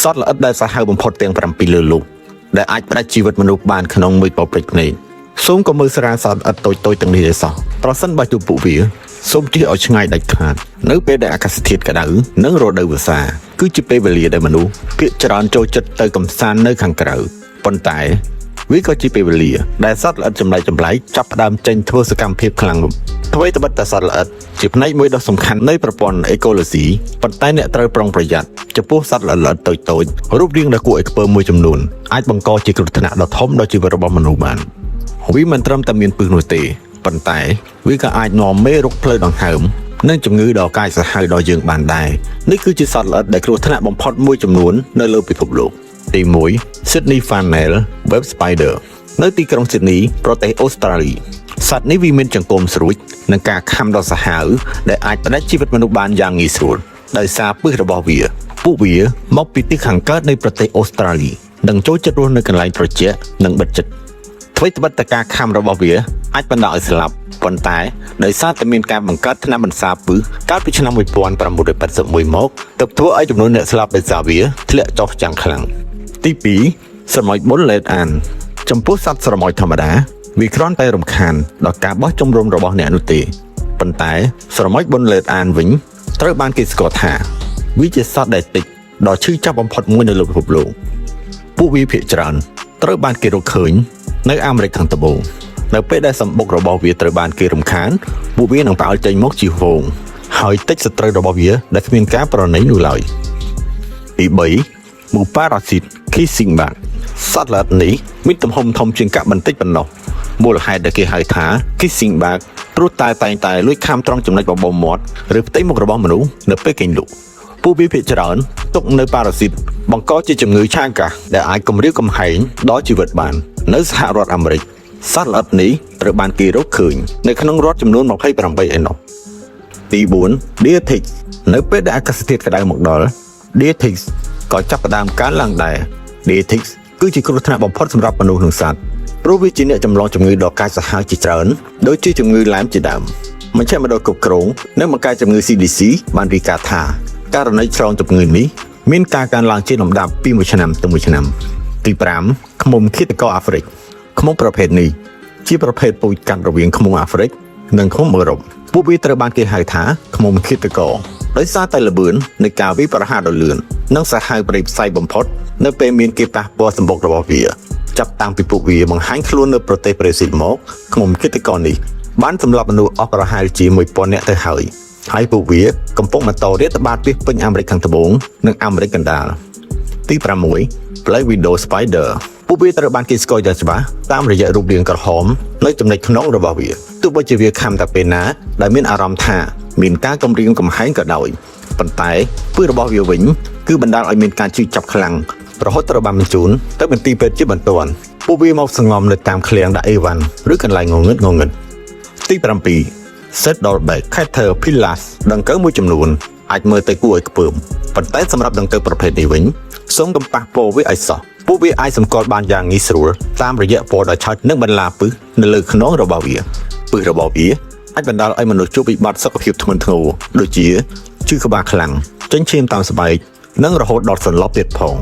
សត្វល្អិតដែលសាហាវបំផុតទាំង7លើលោកដែលអាចផ្ដាច់ជីវិតមនុស្សបានក្នុងមួយប៉ព្រិចនេះសូមកុំមើលស្រាសត្វល្អិតតូចៗទាំងនេះទេសោះប្រសិនបើជួបពួកវាសូមជៀសឲ្យឆ្ងាយដាច់ខាតនៅពេលដែលអាកាសធាតុក្តៅនិងរដូវវស្សាគឺជាពេលវេលាដែលមនុស្សភាគច្រើនចូលចិត្តទៅកម្សាន្តនៅខាងក្រៅប៉ុន្តែវាក៏ជាពេលវេលាដែលសត្វល្អិតចម្លែកចាប់ផ្ដើមចេញធ្វើសកម្មភាពខ្លាំងអ្វីត្បិតតែសត្វល្អិតជាផ្នែកមួយដ៏សំខាន់នៃប្រព័ន្ធអេកូឡូស៊ីប៉ុន្តែអ្នកត្រូវប្រុងប្រយ័ត្នចំពោះសត្វល្អិតតូចៗរូបរាងដ៏គួរឲ្យខ្ពើមមួយចំនួនអាចបង្កជាគ្រោះថ្នាក់ដ៏ធំដល់ជីវិតរបស់មនុស្សបានវាមិនត្រឹមតែមានពិសនោះទេប៉ុន្តែវាក៏អាចនាំមេរោគផ្លូវដង្ហើមនិងជំងឺដល់កាយសាហាវដល់យើងបានដែរនេះគឺជាសត្វល្អិតដែលគ្រោះថ្នាក់បំផុតមួយចំនួននៅលើពិភពលោកទី1 Sydney Funnel Web Spider នៅទីក្រុង Sydney ប្រទេសអូស្ត្រាលីសត្វនេះវាមានចង្កូមស្រួចនិងការខាំដ៏សាហាវដែលអាចផ្ដាច់ជីវិតមនុស្សបានយ៉ាងងាយស្រួលដោយសារពិសរបស់វាពួកវាមកពីទីខាងកើតនៃប្រទេសអូស្ត្រាលីនិងចូលចិត្តរស់នៅកន្លែងត្រជាក់និងបិទជិតអ្វីត្បិតតែការខាំរបស់វាអាចបណ្ដាលឲ្យស្លាប់ប៉ុន្តែដោយសារតែមានការបង្កើតថ្នាំបន្សាបពិសកាលពីឆ្នាំ1981មកទើបធ្វើឲ្យចំនួនអ្នកស្លាប់ដោយសារវាធ្លាក់ចុះយ៉ាងខ្លាំងទី2ស្រមោចបុលលេតអានចំពោះសត្វស្រមោចធម្មតាវាគ្រាន់តែរំខានដល់ការបោះជំរំរបស់អ្នកនោះទេប៉ុន្តែស្រមោចបុលលេតអានវិញត្រូវបានគេស្គាល់ថាវាជាសត្វដែលតិចដ៏ឈឺចាប់បំផុតមួយនៅលើពិភពលោកពួកវាភាគច្រើនត្រូវបានគេរកឃើញនៅអាមេរិកខាងត្បូងនៅពេលដែលសម្បុករបស់វាត្រូវបានគេរំខានពួកវានឹងផ្អើលចេញមកជាហ្វូងហើយតិចសត្រូវរបស់វាដែលគ្មានការប្រណីនោះឡើយទី3 Muparachid Kissing Bug សត្វល្អិតនេះមានទំហំធំជាងកាក់បន្តិចប៉ុណ្ណោះមូលហេតុដែលគេហៅថា Kissing Bug ព្រោះតែតែងតែលួចខាំត្រង់ចំណុចបបោមាត់ឬផ្ទៃមុខរបស់មនុស្សនៅពេលគេងលក់ពួកវាភាគច្រើនទុកនៅប៉ារ៉ាស៊ីតបង្កជាជំងឺឆាកាសដែលអាចគំរាមកំហែងដល់ជីវិតបាននៅសហរដ្ឋអាមេរិកសត្វល្អិតនេះត្រូវបានគេរកឃើញនៅក្នុងរដ្ឋចំនួន28ឯណោះទី4 Deer Tick នៅពេលដែលអាកាសធាតុក្តៅមកដល់ Deer Tick ក៏ចាប់ផ្ដើមកើនឡើងដែរ Deer Tick គឺជាគ្រោះថ្នាក់បំផុតសម្រាប់មនុស្សនិងសត្វព្រោះវាជាអ្នកចម្លងជំងឺដល់កាយសាហាវជាច្រើនដូចជាជំងឺឡែមជាដើមមជ្ឈមណ្ឌលគ្រប់គ្រងនិងបង្ការជំងឺ CDC បានរាយការណ៍ថាករណីឆ្លងជំងឺនេះមានការកើនឡើងជាលំដាប់ពីមួយឆ្នាំទៅមួយឆ្នាំទី5ឃ្មុំឃាតករអាហ្វ្រិកឃ្មុំប្រភេទនេះជាប្រភេទពូជកាត់រវាងឃ្មុំអាហ្វ្រិកនិងឃ្មុំអឺរ៉ុបពួកវាត្រូវបានគេហៅថាឃ្មុំឃាតករដោយសារតែល្បឿននៃការវាយប្រហារដ៏លឿននិងសាហាវព្រៃផ្សៃបំផុតនៅពេលមានគេប៉ះពាល់សម្បុករបស់វាចាប់តាំងពីពួកវាបង្ហាញខ្លួននៅប្រទេសប្រេស៊ីលមកឃ្មុំឃាតករនេះបានសម្លាប់មនុស្សអស់ប្រហែលជា1000នាក់ទៅហើយពួកវាកំពុងបន្តរាតត្បាតពាសពេញអាមេរិកខាងត្បូងនិងអាមេរិកកណ្ដាលទី6 Black Widow Spider ពួកវាត្រូវបានគេស្គាល់យ៉ាងច្បាស់តាមរយៈរូបរាងក្រហមនៅចំណុចខ្នងរបស់វាទោះបីជាវាខាំតែពេលណាដែលមានអារម្មណ៍ថាមានការគំរាមកំហែងក៏ដោយប៉ុន្តែពិសរបស់វាវិញគឺបណ្ដាលឲ្យមានការឈឺចាប់ខ្លាំងរហូតត្រូវបានបញ្ជូនទៅមន្ទីរពេទ្យជាបន្ទាន់ពួកវាមកសង្ងំនៅតាមឃ្លាំងដាក់អីវ៉ាន់ឬកន្លែងងងឹតទី7 Saddleback Caterpillars ដង្កូវមួយចំនួនអាចមើលទៅគួរឲ្យខ្ពើមប៉ុន្តែសម្រាប់ដង្កូវប្រភេទនេះវិញសូមកុំប៉ះពាល់វាឲ្យសោះពួកវាអាចសម្គាល់បានយ៉ាងងាយស្រួលតាមរយៈពណ៌ដ៏ឆើតនិងបន្លាពិសនៅលើខ្នងរបស់វាពិសរបស់វាអាចបណ្ដាលឲ្យមនុស្សជួបវិបត្តិសុខភាពធ្ងន់ធ្ងរដូចជាឈឺក្បាលខ្លាំងចេញឈាមតាមស្បែកនិងរហូតដល់សន្លប់ទៀតផង